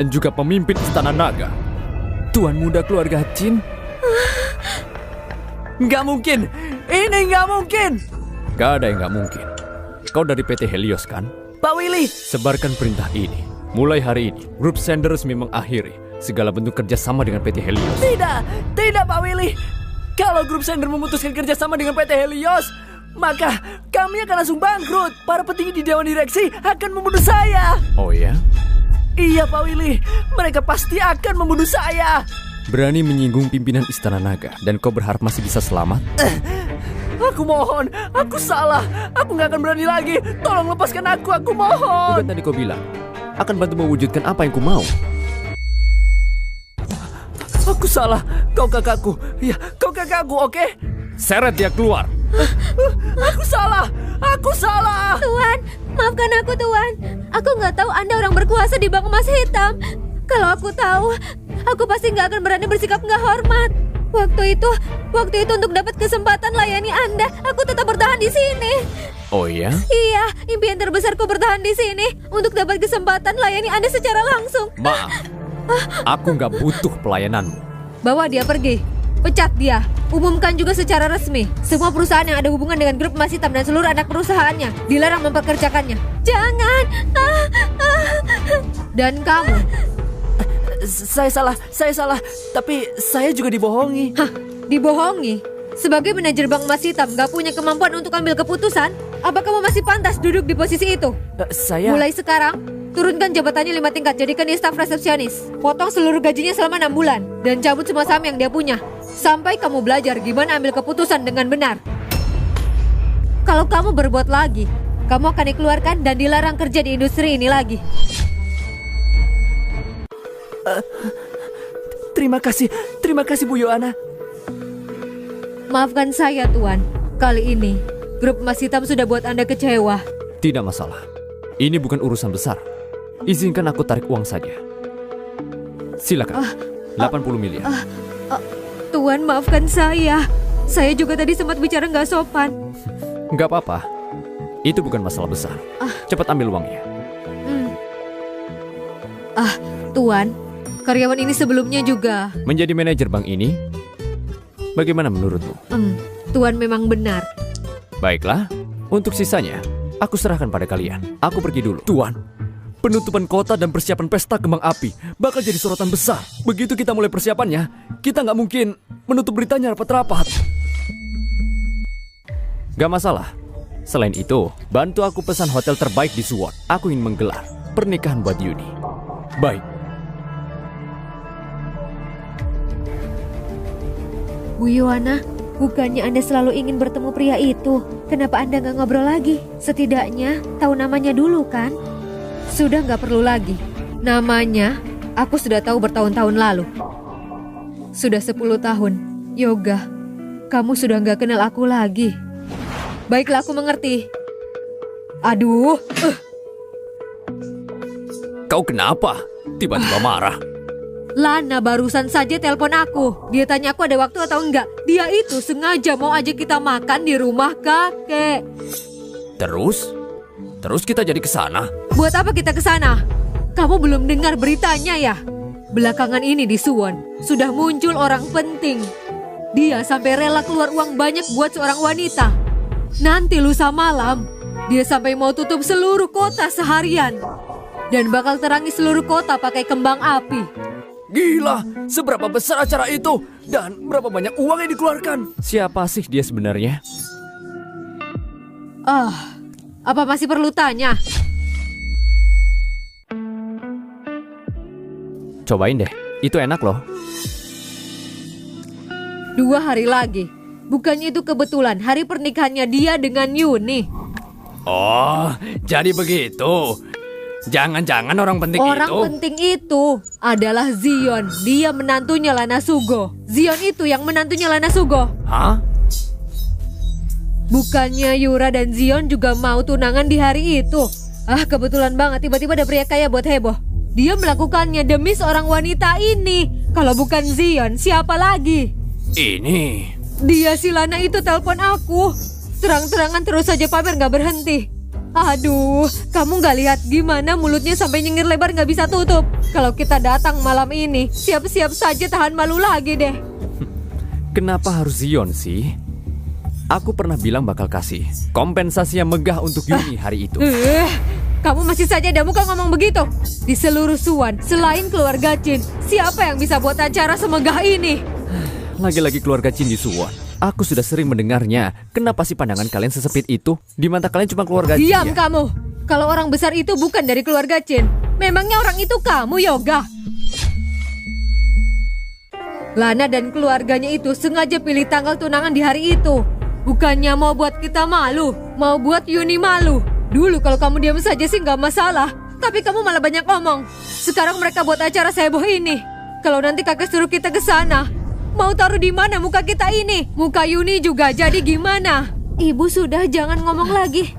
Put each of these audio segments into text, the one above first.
dan juga pemimpin Istana Naga. Tuan muda keluarga Jin? Nggak mungkin! Ini nggak mungkin! Gak ada yang nggak mungkin. Kau dari PT Helios kan? Pak Willy! Sebarkan perintah ini. Mulai hari ini, Grup Sender resmi mengakhiri segala bentuk kerjasama dengan PT Helios. Tidak Pak Willy. Kalau Grup Sender memutuskan kerjasama dengan PT Helios, maka kami akan langsung bangkrut. Para petinggi di Dewan Direksi akan membunuh saya. Oh ya? Iya Pak Willy, mereka pasti akan membunuh saya. Berani menyinggung pimpinan Istana Naga dan kau berharap masih bisa selamat? Aku mohon, aku salah. Aku gak akan berani lagi. Tolong lepaskan aku mohon. Bukan tadi kau bilang akan bantu mewujudkan apa yang ku mau. Aku salah, kau kakakku. Ya, kau kakakku, oke? Seret dia keluar. Aku salah. Tuan, maafkan aku Tuan. Aku nggak tahu Anda orang berkuasa di Bank Emas Hitam. Kalau aku tahu, aku pasti nggak akan berani bersikap nggak hormat. Waktu itu untuk dapat kesempatan layani Anda, aku tetap bertahan di sini. Oh ya? Iya, impian terbesarku bertahan di sini untuk dapat kesempatan layani Anda secara langsung. Maaf, aku nggak butuh pelayananmu. Bawa dia pergi. Pecat dia. Umumkan juga secara resmi. Semua perusahaan yang ada hubungan dengan Grup Emas Hitam dan seluruh anak perusahaannya dilarang mempekerjakannya. Jangan. Dan kamu. Saya salah. Tapi saya juga dibohongi. Hah, dibohongi? Sebagai manajer Bank Emas Hitam gak punya kemampuan untuk ambil keputusan? Apa kamu masih pantas duduk di posisi itu? Saya... Mulai sekarang, turunkan jabatannya 5 tingkat, jadikan dia staf resepsionis. Potong seluruh gajinya selama 6 bulan. Dan cabut semua saham yang dia punya. Sampai kamu belajar gimana ambil keputusan dengan benar. Kalau kamu berbuat lagi, kamu akan dikeluarkan dan dilarang kerja di industri ini lagi. Terima kasih Bu Yohana. Maafkan saya Tuan. Kali ini, Grup Emas Hitam sudah buat Anda kecewa. Tidak masalah. Ini bukan urusan besar. Izinkan aku tarik uang saja. Silakan. 80 miliar. Tuan, maafkan saya. Saya juga tadi sempat bicara nggak sopan. Nggak apa-apa. Itu bukan masalah besar. Cepat ambil uangnya. Tuan, karyawan ini sebelumnya juga... Menjadi manajer bank ini, bagaimana menurutmu? Tuan memang benar. Baiklah, untuk sisanya, aku serahkan pada kalian. Aku pergi dulu. Tuan, penutupan kota dan persiapan pesta kembang api bakal jadi sorotan besar. Begitu kita mulai persiapannya, kita nggak mungkin menutup beritanya rapat-rapat. Gak masalah. Selain itu, bantu aku pesan hotel terbaik di Suwon. Aku ingin menggelar pernikahan buat Yuni. Baik. Bu Yohana, bukannya Anda selalu ingin bertemu pria itu? Kenapa Anda nggak ngobrol lagi? Setidaknya tahu namanya dulu kan? Sudah nggak perlu lagi. Namanya, aku sudah tahu bertahun-tahun lalu. Sudah 10 tahun. Yoga, kamu sudah nggak kenal aku lagi. Baiklah, aku mengerti. Aduh. Kau kenapa? Tiba-tiba marah. Lana barusan saja telepon aku. Dia tanya aku ada waktu atau enggak. Dia itu sengaja mau ajak kita makan di rumah kakek. Terus kita jadi kesana. Buat apa kita kesana? Kamu belum dengar beritanya ya? Belakangan ini di Suwon sudah muncul orang penting. Dia sampai rela keluar uang banyak buat seorang wanita. Nanti lusa malam, dia sampai mau tutup seluruh kota seharian. Dan bakal terangi seluruh kota pakai kembang api. Gila, seberapa besar acara itu? Dan berapa banyak uang yang dikeluarkan? Siapa sih dia sebenarnya? Apa masih perlu tanya? Cobain deh, itu enak loh. 2 hari lagi. Bukannya itu kebetulan hari pernikahannya dia dengan Yuni. Oh, jadi begitu. Jangan-jangan orang penting Orang penting itu adalah Zion. Dia menantunya Lana Sugo. Zion itu yang menantunya Lana Sugo. Hah? Bukannya Yura dan Zion juga mau tunangan di hari itu? Kebetulan banget tiba-tiba ada pria kaya buat heboh. Dia melakukannya demi seorang wanita ini. Kalau bukan Zion, siapa lagi? Ini... Dia si Lana itu telepon aku. Terang-terangan terus saja pamer gak berhenti. Aduh, kamu nggak lihat gimana mulutnya sampai nyengir lebar nggak bisa tutup. Kalau kita datang malam ini, siap-siap saja tahan malu lagi deh. Kenapa harus Zion sih? Aku pernah bilang bakal kasih kompensasi yang megah untuk Yuni hari itu. Kamu masih saja ada muka ngomong begitu. Di seluruh Suwon, selain keluarga Jin, siapa yang bisa buat acara semegah ini? Lagi-lagi keluarga Jin di Suwon. Aku sudah sering mendengarnya. Kenapa sih pandangan kalian sesempit itu? Di mata kalian cuma keluarga Jin. Diam kamu. Kalau orang besar itu bukan dari keluarga Jin. Memangnya orang itu kamu, Yoga? Lana dan keluarganya itu sengaja pilih tanggal tunangan di hari itu. Bukannya mau buat kita malu, mau buat Yuni malu. Dulu kalau kamu diam saja sih nggak masalah. Tapi kamu malah banyak ngomong. Sekarang mereka buat acara seheboh ini. Kalau nanti kakek suruh kita ke sana, mau taruh di mana muka kita ini? Muka Yuni juga jadi gimana? Ibu sudah jangan ngomong lagi.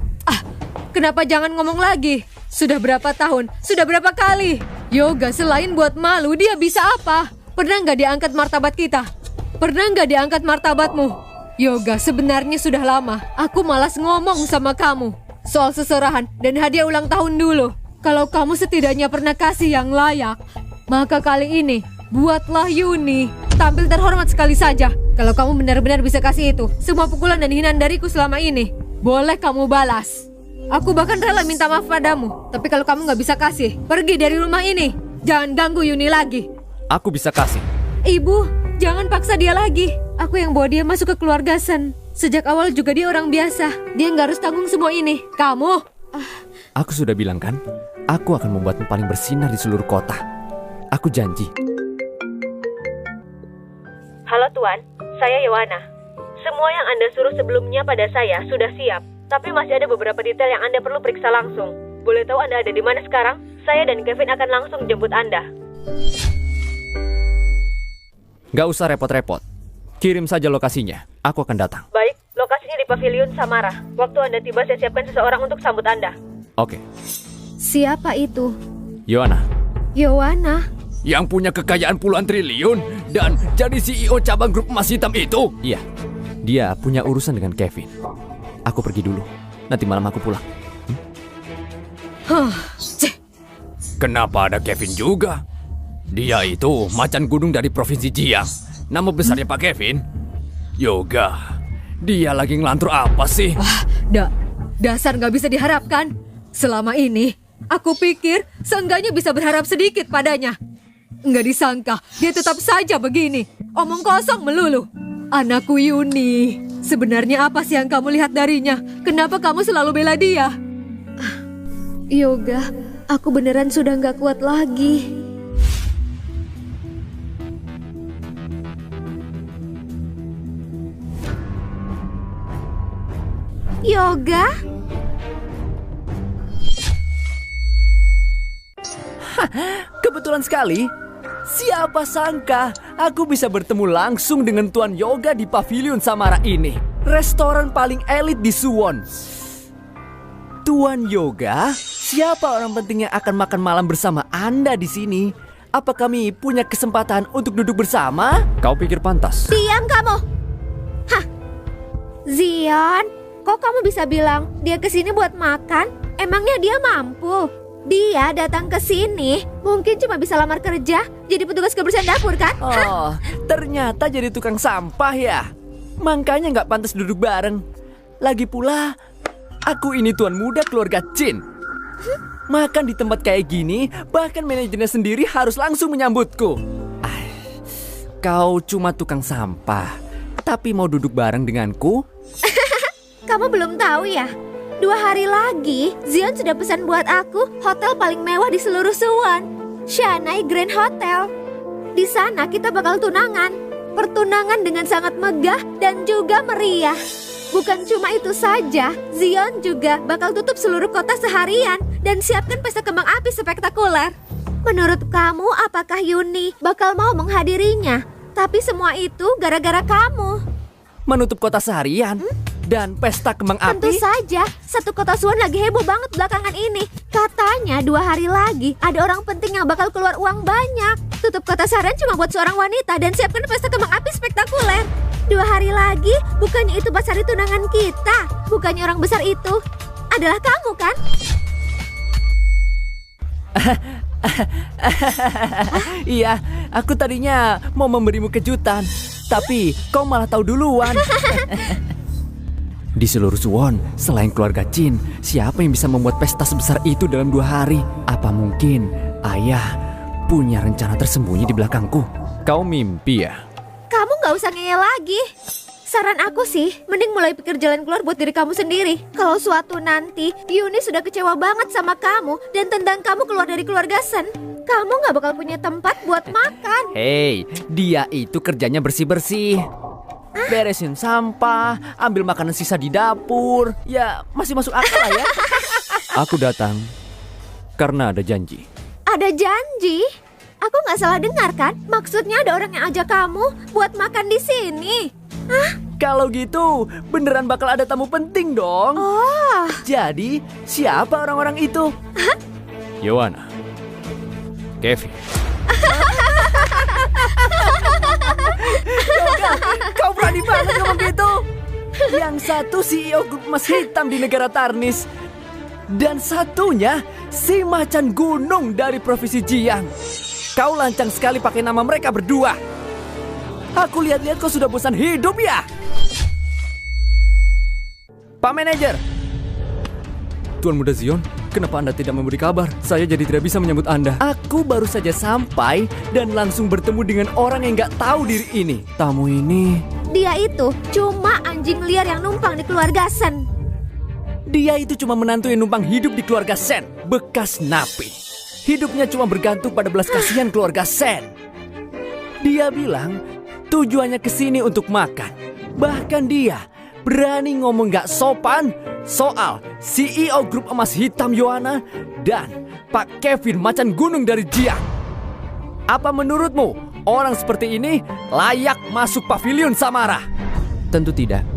Kenapa jangan ngomong lagi? Sudah berapa tahun? Sudah berapa kali? Yoga selain buat malu, dia bisa apa? Pernah nggak diangkat martabat kita? Pernah nggak diangkat martabatmu? Yoga, sebenarnya sudah lama aku malas ngomong sama kamu soal seserahan dan hadiah ulang tahun dulu. Kalau kamu setidaknya pernah kasih yang layak, maka kali ini buatlah Yuni tampil terhormat sekali saja. Kalau kamu benar-benar bisa kasih itu, semua pukulan dan hinaan dariku selama ini, boleh kamu balas. Aku bahkan rela minta maaf padamu. Tapi kalau kamu nggak bisa kasih, pergi dari rumah ini. Jangan ganggu Yuni lagi. Aku bisa kasih. Ibu, jangan paksa dia lagi. Aku yang bawa dia masuk ke keluarga Sen. Sejak awal juga dia orang biasa. Dia nggak harus tanggung semua ini. Kamu? Aku sudah bilang kan, aku akan membuatmu paling bersinar di seluruh kota. Aku janji. Halo Tuan, saya Yohana. Semua yang Anda suruh sebelumnya pada saya sudah siap. Tapi masih ada beberapa detail yang Anda perlu periksa langsung. Boleh tahu Anda ada di mana sekarang? Saya dan Kevin akan langsung jemput Anda. Gak usah repot-repot. Kirim saja lokasinya. Aku akan datang. Baik, lokasinya di Pavilion Samara. Waktu Anda tiba, saya siapkan seseorang untuk sambut Anda. Oke. Siapa itu? Yohana. Yohana? Yang punya kekayaan puluhan triliun dan jadi CEO cabang grup emas hitam itu? Iya. Dia punya urusan dengan Kevin. Aku pergi dulu. Nanti malam aku pulang. Kenapa ada Kevin juga? Dia itu macan gunung dari provinsi Jiang. Nama besarnya Pak Kevin. Yoga. Dia lagi ngelantur apa sih? Dasar nggak bisa diharapkan. Selama ini, aku pikir seenggaknya bisa berharap sedikit padanya. Nggak disangka, dia tetap saja begini. Omong kosong melulu. Anakku Yuni, sebenarnya apa sih yang kamu lihat darinya? Kenapa kamu selalu bela dia? Yoga, aku beneran sudah nggak kuat lagi. Yoga? Kebetulan sekali. Siapa sangka aku bisa bertemu langsung dengan Tuan Yoga di Pavilion Samara ini. Restoran paling elit di Suwon. Tuan Yoga, siapa orang penting yang akan makan malam bersama Anda di sini? Apa kami punya kesempatan untuk duduk bersama? Kau pikir pantas? Diam kamu. Hah? Zion, kok kamu bisa bilang dia kesini buat makan? Emangnya dia mampu? Dia datang ke sini mungkin cuma bisa lamar kerja, jadi petugas kebersihan dapur kan? Oh, ternyata jadi tukang sampah ya. Makanya nggak pantas duduk bareng. Lagi pula, aku ini tuan muda keluarga Jin. Makan di tempat kayak gini, bahkan manajernya sendiri harus langsung menyambutku. Kau cuma tukang sampah, tapi mau duduk bareng denganku? Kamu belum tahu ya? 2 hari lagi, Zion sudah pesan buat aku hotel paling mewah di seluruh Suwon, Shanghai Grand Hotel. Di sana kita bakal tunangan. Pertunangan dengan sangat megah dan juga meriah. Bukan cuma itu saja, Zion juga bakal tutup seluruh kota seharian dan siapkan pesta kembang api spektakuler. Menurut kamu, apakah Yuni bakal mau menghadirinya? Tapi semua itu gara-gara kamu. Menutup kota seharian? Dan pesta kembang api? Tentu saja, satu kota Suwon lagi heboh banget belakangan ini. Katanya 2 hari lagi ada orang penting yang bakal keluar uang banyak. Tutup kota seharian cuma buat seorang wanita dan siapkan pesta kembang api spektakuler. 2 hari lagi, bukannya itu pas hari tunangan kita? Bukannya orang besar itu adalah kamu kan? Iya, aku tadinya mau memberimu kejutan, tapi kau malah tahu duluan. Di seluruh Suwon, selain keluarga Chin, siapa yang bisa membuat pesta sebesar itu dalam 2 hari? Apa mungkin ayah punya rencana tersembunyi di belakangku? Kau mimpi ya? Kamu nggak usah ngeyel lagi. Saran aku sih, mending mulai pikir jalan keluar buat diri kamu sendiri. Kalau suatu nanti Yuni sudah kecewa banget sama kamu dan tendang kamu keluar dari keluarga Sen, kamu nggak bakal punya tempat buat makan. Hei, dia itu kerjanya bersih-bersih. Beresin sampah, ambil makanan sisa di dapur. Ya, masih masuk akal lah ya. Aku datang karena ada janji. Ada janji? Aku nggak salah dengar kan? Maksudnya ada orang yang ajak kamu buat makan di sini. Kalau gitu, beneran bakal ada tamu penting dong. Oh, Jadi, siapa orang-orang itu? Yohana, Kevin, Kau berani banget ngomong gitu. Yang satu CEO grup emas hitam di negara Tarnis, dan satunya si macan gunung dari provinsi Jiang. Kau lancang sekali pakai nama mereka berdua. Aku lihat-lihat kau sudah bosan hidup ya. Pak Manajer, Tuan Muda Zion, kenapa Anda tidak memberi kabar? Saya jadi tidak bisa menyambut Anda. aku baru saja sampai dan langsung bertemu dengan orang yang gak tahu diri ini. Tamu ini, dia itu cuma anjing liar yang numpang di keluarga Sen. dia itu cuma menantu yang numpang hidup di keluarga Sen, bekas napi. Hidupnya cuma bergantung pada belas kasihan keluarga Sen. Dia bilang tujuannya ke sini untuk makan. Bahkan dia berani ngomong gak sopan soal CEO grup emas hitam Yohana dan Pak Kevin macan gunung dari Jiang. Apa menurutmu orang seperti ini layak masuk pavilion Samara? Tentu tidak.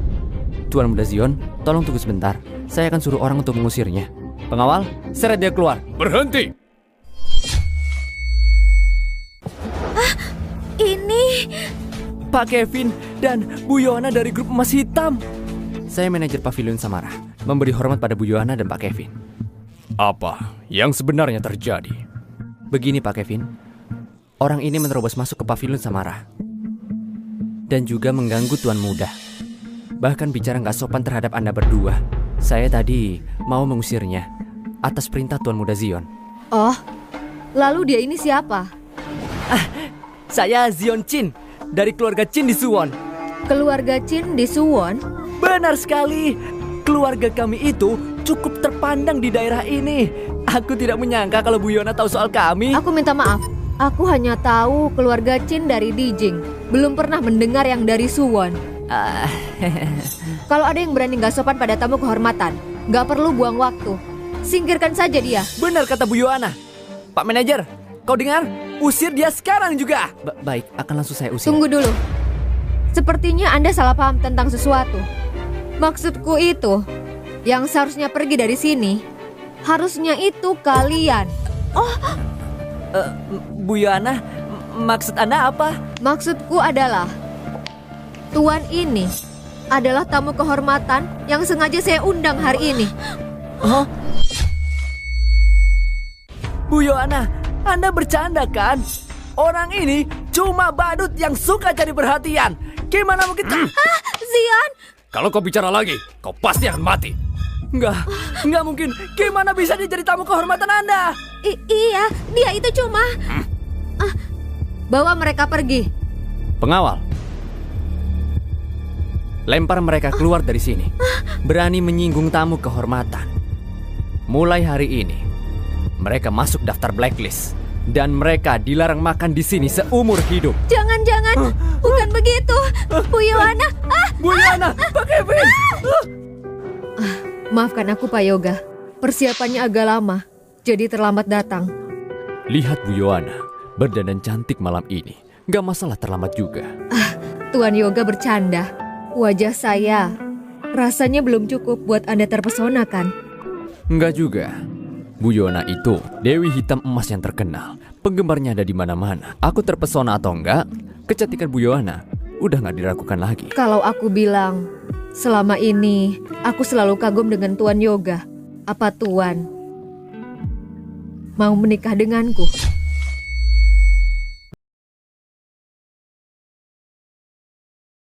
Tuan Muda Zion, tolong tunggu sebentar. Saya akan suruh orang untuk mengusirnya. Pengawal, seret dia keluar. Berhenti! Ini Pak Kevin dan Bu Yohana dari grup emas hitam. Saya manajer pavilion Samara, memberi hormat pada Bu Yohana dan Pak Kevin. Apa yang sebenarnya terjadi? Begini Pak Kevin, orang ini menerobos masuk ke pavilion Samara dan juga mengganggu Tuan Muda. Bahkan bicara nggak sopan terhadap Anda berdua. Saya tadi mau mengusirnya atas perintah Tuan Muda Zion. Oh, lalu dia ini siapa? Saya Zion Chin dari keluarga Chin di Suwon. Keluarga Chin di Suwon? Benar sekali. Keluarga kami itu cukup terpandang di daerah ini. Aku tidak menyangka kalau Bu Yona tahu soal kami. Aku minta maaf. Aku hanya tahu keluarga Chin dari Dijing. Belum pernah mendengar yang dari Suwon. Kalau ada yang berani gak sopan pada tamu kehormatan, gak perlu buang waktu. Singkirkan saja dia. Benar kata Bu Yohana. Pak Manajer, kau dengar? Usir dia sekarang juga. Baik, akan langsung saya usir. Tunggu dulu. Sepertinya Anda salah paham tentang sesuatu. Maksudku itu, yang seharusnya pergi dari sini, harusnya itu kalian. Bu Yohana, maksud Anda apa? Maksudku adalah, Tuan ini adalah tamu kehormatan yang sengaja saya undang hari ini. Oh, Bu Yohana, Anda bercanda kan? Orang ini cuma badut yang suka cari perhatian. Gimana mungkin? Zion, Kalau kau bicara lagi, kau pasti akan mati. Enggak mungkin. Gimana bisa dia jadi tamu kehormatan Anda? iya, dia itu cuma... bawa mereka pergi. Pengawal, lempar mereka keluar dari sini. Berani menyinggung tamu kehormatan. Mulai hari ini, mereka masuk daftar blacklist. Dan mereka dilarang makan di sini seumur hidup. Jangan, bukan begitu. Bu Yohana. Bu Yohana, Pak Kevin. Maafkan aku Pak Yoga. Persiapannya agak lama, jadi terlambat datang. Lihat Bu Yohana, berdandan cantik malam ini. Gak masalah terlambat juga. Tuan Yoga bercanda. Wajah saya rasanya belum cukup buat Anda terpesona kan? Enggak juga. Bu Yohana itu Dewi Hitam Emas yang terkenal. Penggemarnya ada di mana-mana. Aku terpesona atau enggak, kecantikan Bu Yohana udah gak diragukan lagi. Kalau aku bilang, selama ini aku selalu kagum dengan Tuan Yoga. Apa Tuan mau menikah denganku?